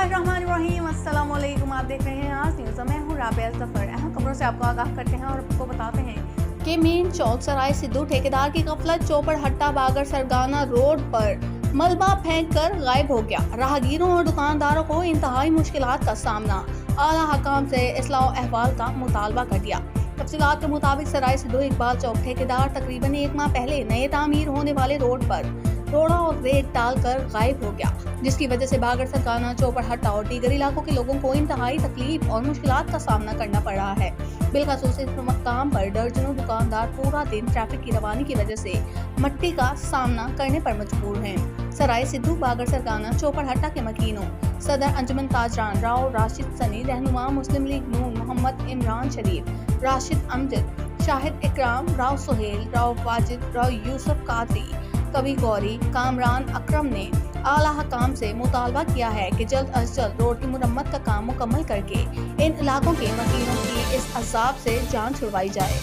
बिस्मिल्लाहिर्रहमानिर्रहीम, अस्सलाम वालेकुम। आप देख रहे हैं आज न्यूज़। मैं हूँ राबिया ज़फ़र। अहम खबरों से आपको आगाह करते हैं और आपको बताते हैं कि मेन चौक सराय सिद्धू ठेकेदार की गफलत, चौपड़हट्टा बागर सरगाना रोड पर मलबा फेंक कर गायब हो गया। राहगीरों और दुकानदारों को इंतहाई मुश्किलात का सामना। आला हकाम से इस्लाह अहवाल का मुतालबा कर दिया। तफसीलात के मुताबिक सराय सिद्धू इकबाल चौक ठेकेदार तकरीबन 1 माह पहले नए तामीर होने वाले रोड पर रोड़ा और रेत डालकर गायब हो गया, जिसकी वजह से बागर सरगाना, चौपड़हट्टा और दीगर इलाकों के लोगों को इंतहाई तकलीफ और मुश्किलात का सामना करना पड़ रहा है। बिलखसूस इस मकाम पर दर्जनों दुकानदार पूरा दिन ट्रैफिक की रवानी की वजह से मट्टी का सामना करने पर मजबूर हैं। सराय सिद्धू, बागर सरगाना, चौपड़हट्टा के मकीनों सदर अंजुमन ताजरान, राव राशिद सनी, रहनुमा मुस्लिम लीग नून मोहम्मद इमरान शरीफ, राशिद अमजद, शाहिद इकराम, राव सुहेल, राव वाजिद, राव यूसुफ कादरी, कवि गौरी, कामरान अकरम ने आला हकाम से मुतालबा किया है कि जल्द अज जल्द रोड की मुरम्मत का काम मुकम्मल करके इन इलाकों के मकीनों की इस अज़ाब से जान छुड़वाई जाए।